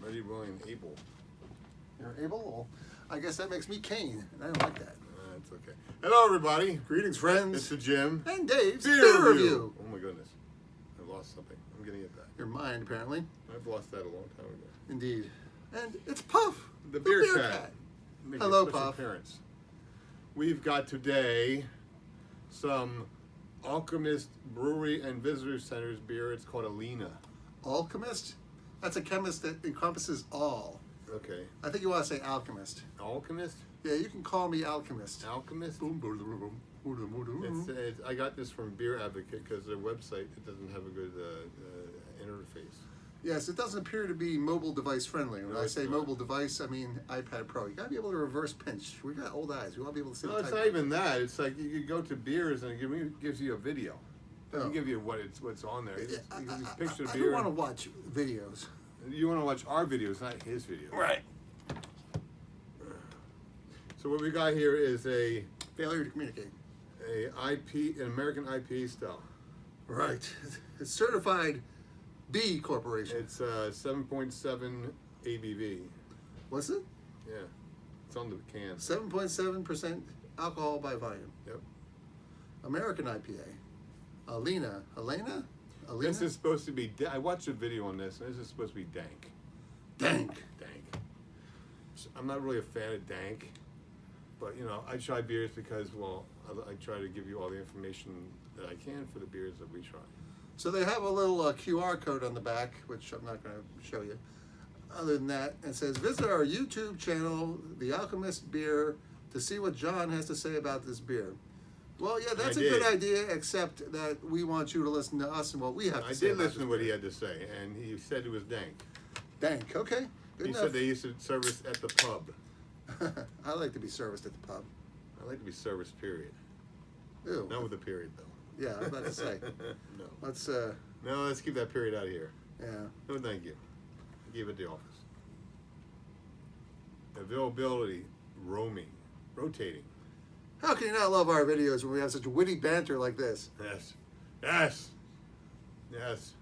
Ready, willing, able. You're able? Well, I guess that makes me Kane, and I don't like that. That's okay. Hello, everybody. Greetings, friends. It's the Jim. And Dave's Beer Review. Oh, my goodness. I lost something. I'm getting it back. Your mind, apparently. I've lost that a long time ago. Indeed. And it's Puff, The beer cat. cat. Making Hello, a special Puff. appearance. We've got today some Alchemist Brewery and Visitor Center's beer. It's called Alena. Alchemist? That's a chemist that encompasses all. Okay. I think you want to say alchemist. Alchemist? Yeah, you can call me alchemist. Alchemist? It's It's, I got this from Beer Advocate because their website, it doesn't have a good interface. Yes, it doesn't appear to be mobile device friendly. When No, I it's say not. mobile device, I mean iPad Pro. You gotta be able to reverse pinch. We got old eyes. We want to be able to see. No, the it's type. not even that. It's like you go to beers and it gives you a video. It doesn't Oh. give you what's on there. It's, I, you I, picture I beer. don't want to watch videos. You want to watch our videos, not his videos. Right. So what we got here is a Failure to communicate. an American IPA style. Right. It's certified B Corporation. It's 7.7 ABV. What's it? Yeah, it's on the can. 7.7% alcohol by volume. Yep. American IPA. Alena. Alena? Alena? This is supposed to be. I watched a video on this, and this is supposed to be dank. Dank. Dank. I'm not really a fan of dank, but you know, I try beers because, well, I try to give you all the information that I can for the beers that we try. So they have a little QR code on the back, which I'm not going to show you. Other than that, it says, visit our YouTube channel, The Alchemist Beer, to see what John has to say about this beer. Well, yeah, that's I a good did. idea, except that we want you to listen to us and what we have to I say did about listen to this what he beer. had to say, and he said it was dank. Dank, okay. Good He enough. said they used to service at the pub. I like to be serviced at the pub. I like to be serviced, period. Ew. Not with a period, though. Yeah, I was about to say. No. Let's, No, let's keep that period out of here. yeah. No, thank you. Give it the office. Availability, rotating. How can you not love our videos when we have such witty banter like this? Yes. Yes. Yes.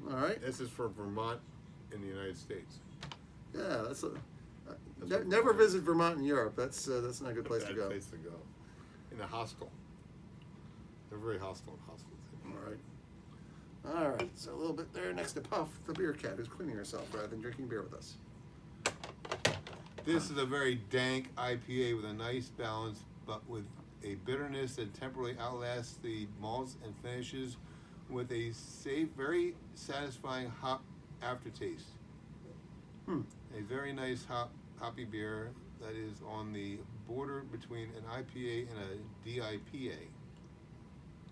All right. This is for Vermont in the United States. Yeah, that's a. That's what Never Vermont visit Vermont in Europe. That's not a good place to Bad go. place to go. In a hostel. They're very hostile in hostels. All right. All right. So a little bit there next to Puff, the beer cat, who's cleaning herself rather than drinking beer with us. This is a very dank IPA with a nice balance, but with a bitterness that temporarily outlasts the malts and finishes with a safe, very satisfying hop aftertaste. A very nice hoppy beer that is on the border between an IPA and a DIPA,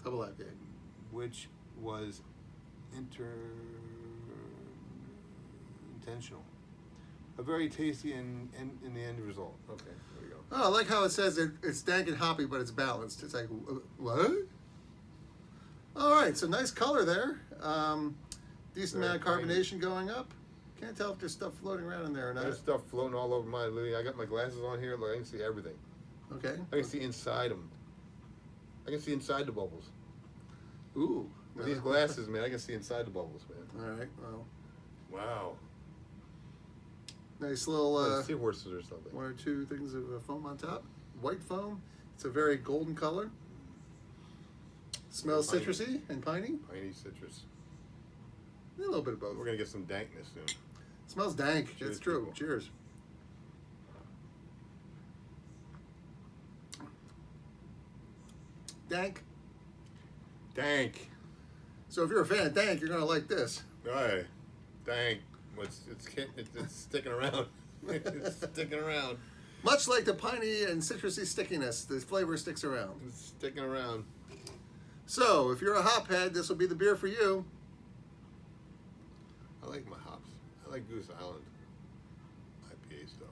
Double IPA. which was intentional. A very tasty in the end result. Okay, there we go. Oh, I like how it says it's dank and hoppy, but it's balanced. It's like, what? All right. So nice color there. Decent Very amount of carbonation going up. Can't tell if there's stuff floating around in there or not. There's stuff floating all over my living. I got my glasses on here. Look, I can see everything. Okay. I can see inside them. I can see inside the bubbles. Ooh. With these glasses, man, I can see inside the bubbles, man. All right. Well, Wow. nice little Like seahorses or something. one or two things of foam on top. White foam. It's a very golden color. Smells Piney. citrusy and piney. Piney citrus. A little bit of both. We're gonna get some dankness soon. Smells dank. Cheers, That's true. people. Cheers. Dank. Dank. So if you're a fan of dank, you're gonna like this. Hey, dank. It's sticking around. It's sticking around. Much like the piney and citrusy stickiness, the flavor sticks around. It's sticking around. So if you're a hophead, this will be the beer for you. I like my hops. I like Goose Island IPA stuff.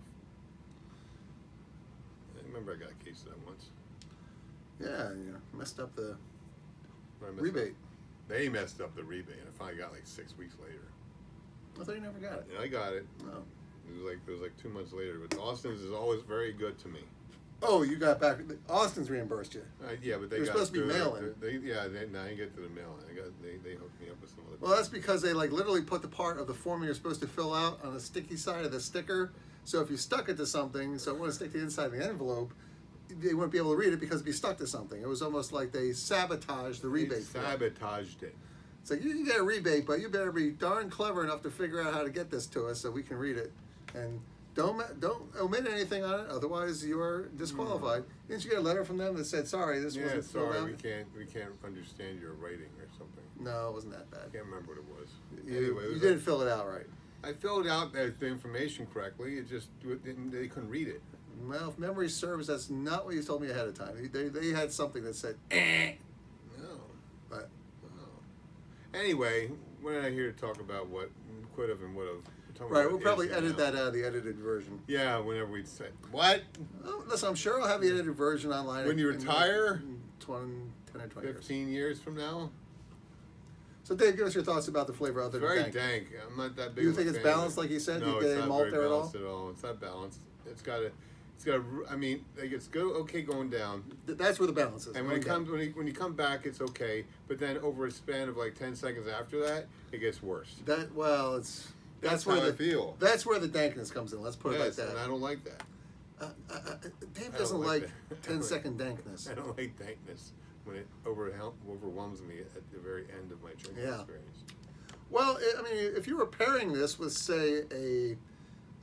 I remember I got a case of that once. Yeah, you messed up the What I messed rebate. up. They messed up the rebate, and I finally got like 6 weeks later. I thought you never got it. Yeah, I got it. No. It was like 2 months later. But Austin's is always very good to me. Oh, you got back. Austin's reimbursed you. Yeah, but they You're got supposed to be through mail-in. Now you get to the mail-in. They hooked me up with some other. Well, that's because they like literally put the part of the form you're supposed to fill out on the sticky side of the sticker. So if you stuck it to something, so it wouldn't stick to the inside of the envelope, they wouldn't be able to read it because it'd be stuck to something. It was almost like they sabotaged the rebate. Sabotaged it. It's like, you can get a rebate, but you better be darn clever enough to figure out how to get this to us so we can read it. And don't omit anything on it, otherwise you're disqualified. Didn't you get a letter from them that said, sorry, this wasn't filled out? we can't understand your writing or something. No, it wasn't that bad. I can't remember what it was. You didn't fill it out right. I filled out the information correctly. It just they couldn't read it. Well, if memory serves, that's not what you told me ahead of time. They had something that said, eh. No. But Anyway, we're not here to talk about what could have and would have. right, we'll probably edit that out of the edited version. Yeah, whenever we'd say what. Oh, listen, I'm sure I'll have the edited version online. When you retire? 10 or 20 years. 15 years from now. So, Dave, give us your thoughts about the flavor other It's than very dank. dank. I'm not that big. Do you of a think it's fan of balanced, it. like you said? No, You it's get any not malt very there at all? balanced at all. It's not balanced. It's got a. I mean, like it's go okay going down. That's where the balance is. And when Okay. when you come back, it's okay. But then over a span of like 10 seconds after that, it gets worse. That's That's where how the I feel. That's where the dankness comes in. Let's put it like Yes, that. and I don't like that. Dave I doesn't don't like like that. 10-second dankness. I don't like dankness when it overwhelms me at the very end of my drinking Yeah. experience. Well, I mean, if you were pairing this with, say, a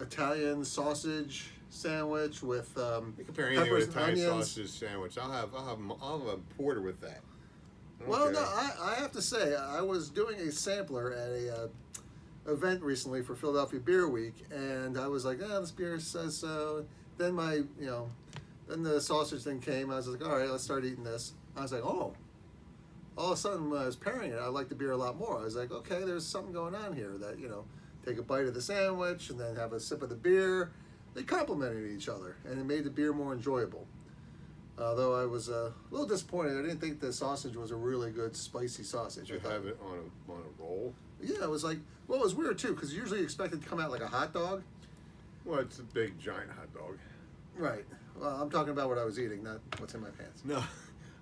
Italian sausage sandwich with You compare anything peppers with and Italian onions. sausage sandwich. I'll have a porter with that. I don't Well, care. no, I have to say, I was doing a sampler at a event recently for Philadelphia Beer Week, and I was like, this beer says so. Then then the sausage thing came. I was like, all right, let's start eating this. I was like, oh. All of a sudden, when I was pairing it, I liked the beer a lot more. I was like, okay, there's something going on here that, take a bite of the sandwich and then have a sip of the beer. They complemented each other, and it made the beer more enjoyable. Though I was a little disappointed. I didn't think the sausage was a really good spicy sausage. You have it on a roll. Yeah, it was like, well, it was weird too, because usually you expect it to come out like a hot dog. Well, it's a big giant hot dog. Right. Well, I'm talking about what I was eating, not what's in my pants. No,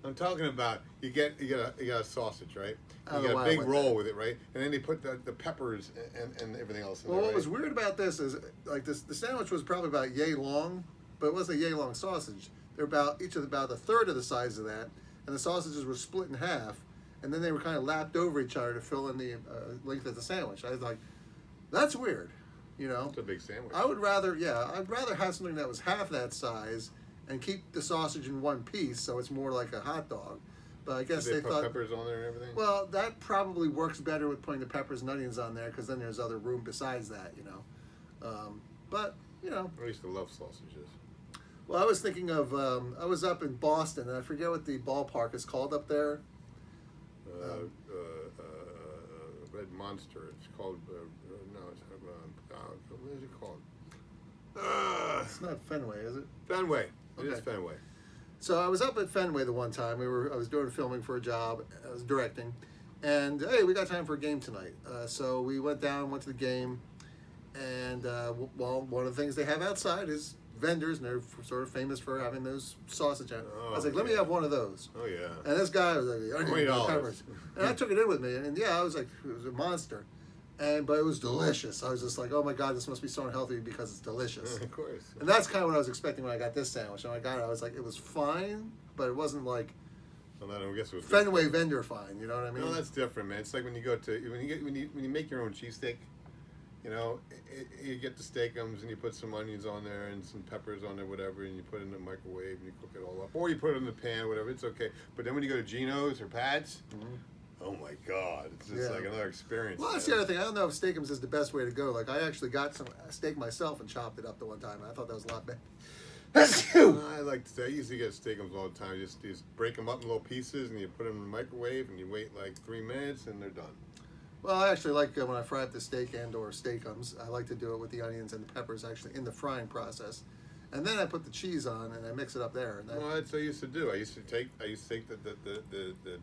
I'm talking about you got a sausage, right? I don't You know got why a I big went roll there. with it, right? And then they put the peppers and everything else in Well, there. what right? was weird about this is, like, the sandwich was probably about yay long, but it wasn't a yay long sausage. They're each of about a third of the size of that, and the sausages were split in half, and then they were kind of lapped over each other to fill in the length of the sandwich. I was like, that's weird, It's a big sandwich. I'd rather have something that was half that size and keep the sausage in one piece, so it's more like a hot dog. But I guess Did they put thought, peppers on there and everything. well, that probably works better with putting the peppers and onions on there, because then there's other room besides that, But I used to love sausages. well, I was thinking of I was up in Boston, and I forget what the ballpark is called up there. Red Monster. It's called. No, it's what is it called? It's not Fenway, is it? Fenway. It is Okay. Fenway. So I was up at Fenway the one time. I was doing filming for a job. I was directing, and hey, we got time for a game tonight. So we went down, went to the game, and one of the things they have outside is vendors, and they're sort of famous for having those sausage. I was like, let me have one of those. Oh yeah. And this guy was like, $20. peppers. And I took it in with me, and yeah, I was like, it was a monster. But it was delicious. I was just like, oh my God, this must be so unhealthy because it's delicious. Of course. And that's kind of what I was expecting when I got this sandwich. And when I got it, I was like, it was fine, but it wasn't like Well, I guess it was Fenway vendor fine. You know what I mean? No, that's different, man. It's like when you go to when you make your own cheesesteak. You get the steakums and you put some onions on there and some peppers on there, whatever, and you put it in the microwave and you cook it all up, or you put it in the pan, whatever. It's okay. But then when you go to Geno's or Pat's, oh my God, it's just like another experience. Well, that's the other thing. I don't know if steakums is the best way to go. Like, I actually got some steak myself and chopped it up the one time. And I thought that was a lot better. I like to say, I usually get steakums all the time. You just break them up in little pieces and you put them in the microwave and you wait like 3 minutes and they're done. Well, I actually like when I fry up the steak and or steakums, I like to do it with the onions and the peppers actually in the frying process. and then I put the cheese on and I mix it up there. And Well, that's what I used to do. I used to take the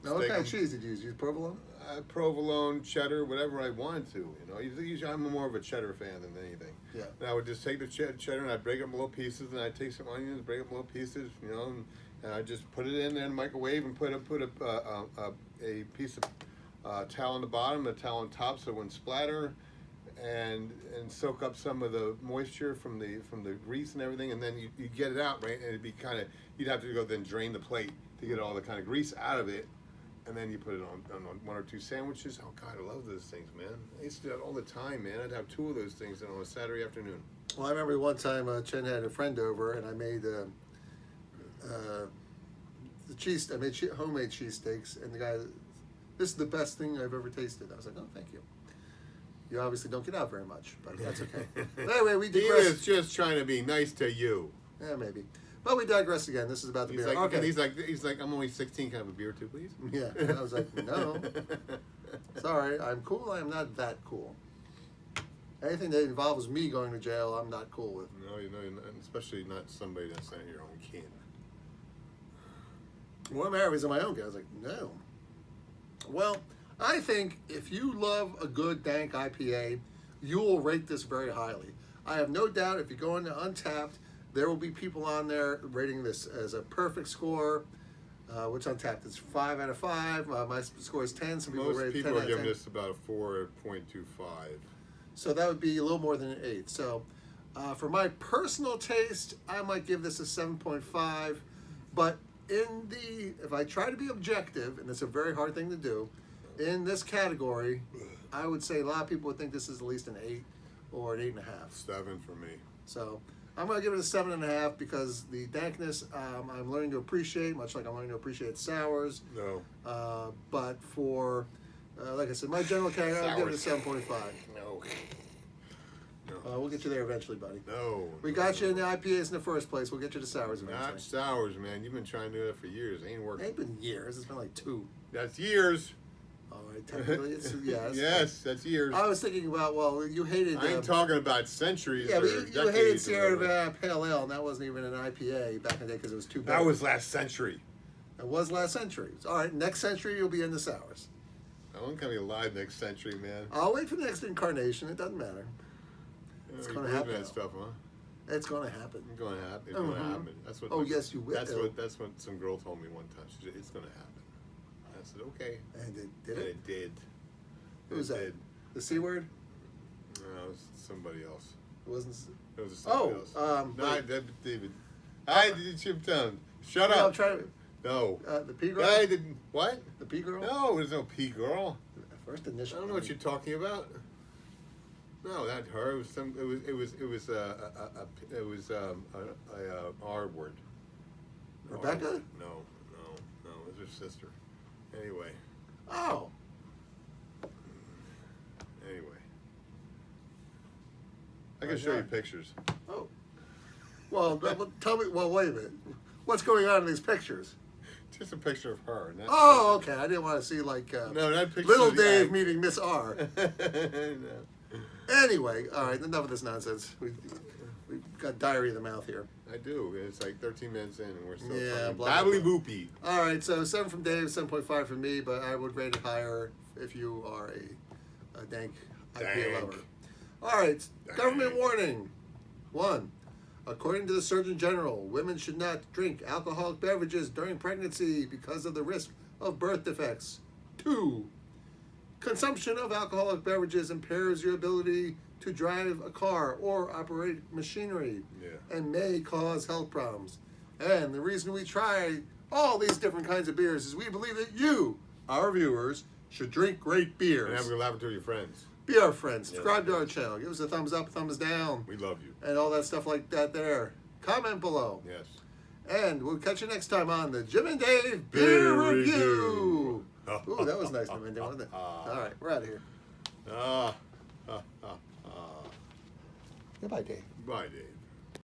now, what steak kind of cheese did you use? Use provolone? Provolone, cheddar, whatever I wanted to. You know, usually I'm more of a cheddar fan than anything. Yeah. And I would just take the cheddar and I'd break up in little pieces, and I'd take some onions, break up in little pieces, you know, and I just put it in there in the microwave and put a piece of towel on the bottom, a towel on top, so it wouldn't splatter, and soak up some of the moisture from the grease and everything, and then you get it out, right, and it'd be kind of, you'd have to go then drain the plate to get all the kind of grease out of it. And then you put it on one or two sandwiches. Oh, God, I love those things, man. I used to do that all the time, man. I'd have two of those things on a Saturday afternoon. Well, I remember one time Chen had a friend over, and I made the cheese. I made homemade cheesesteaks, and the guy, this is the best thing I've ever tasted. I was like, oh, thank you. You obviously don't get out very much, but that's okay. But anyway, we He digress. was just trying to be nice to you. Yeah, maybe. But we digress again. This is about the He's beer. like, Okay. he's like, I'm only 16. Can I have a beer too, please? Yeah. And I was like, no. Sorry, I'm cool. I'm not that cool. Anything that involves me going to jail, I'm not cool with. No, you know, especially not somebody that's not your own kin. Well, I'm raising my own kid. I was like, no. Well, I think if you love a good dank IPA, you will rate this very highly. I have no doubt if you go into Untapped, there will be people on there rating this as a perfect score, which Untapped is 5 out of 5. My score is 10. Some people Most rate it 10 people out are of giving 10. this about a 4.25. So that would be a little more than an 8. So for my personal taste, I might give this a 7.5. But if I try to be objective, and it's a very hard thing to do, in this category, I would say a lot of people would think this is at least an 8 or an 8.5. 7 for me. So I'm going to give it a 7.5 because the dankness I'm learning to appreciate, much like I'm learning to appreciate sours. No. But for, like I said, my general category, I'll give it a 7.5. No. We'll get you there eventually, buddy. No. We got you in the IPAs in the first place. We'll get you to sours eventually. Not sours, man. You've been trying to do that for years. Ain't It working. ain't been years. It's been like 2. That's years. All right, technically, it's yes. Yes, that's years. I was thinking about, well, you hated. I ain't talking about centuries. Yeah, but or you hated decades or Sierra whatever. Nevada Pale Ale, and that wasn't even an IPA back in the day because it was too big. That was last century. It was last century. All right, next century you'll be in the sours. I won't come alive next century, man. I'll wait for the next incarnation. It doesn't matter. It's You gonna believe happen, That though. stuff, huh? It's going to happen. It's going to happen. It's going to Mhm. happen. That's what. Oh, yes, you will. That's what some girl told me one time. She said, "It's going to happen." I said, "Okay." And it did And it? it did. Who was It that? did. The C word? No, it was somebody else. It wasn't. It was somebody else. No, David. I did Chip Town. Shut Yeah, I'm up. trying to. No. The P girl? I didn't. What? The P girl? No, there's no P girl. First I initial. don't know what you're talking about. No, not her. It was some. It was a R word. Rebecca? R word. No. It was her sister. Anyway. Oh. I can show you pictures. Oh. Well, tell me. Well, wait a minute. What's going on in these pictures? Just a picture of her. Not Oh, okay. I didn't want to see like No, not pictures. Little of the Dave act. meeting Miss R. No. Anyway, all right. Enough of this nonsense. We've got diarrhea of the mouth here. I do. It's like 13 minutes in, and we're still Yeah, talking blah, blah, babbly blah. boopy. All right. So 7 from Dave, 7.5 from me, but I would rate it higher if you are a dank IPA Dank. lover. All right. Dank. Government warning. 1. According to the Surgeon General, women should not drink alcoholic beverages during pregnancy because of the risk of birth defects. 2. Consumption of alcoholic beverages impairs your ability to drive a car or operate machinery and may cause health problems. And the reason we try all these different kinds of beers is we believe that you, our viewers, should drink great And beers. have a good laugh to your friends. Be our friends. Yes, Subscribe to yes. our channel. Give us a thumbs up, thumbs down, We love you. and all that stuff like that there. Comment below. Yes. And we'll catch you next time on the Jimm and Dave Beer Beer Review. Review. Ooh, that was nice, wasn't it? All right, we're out of here. Ah. Goodbye, Dave. Bye, Dave.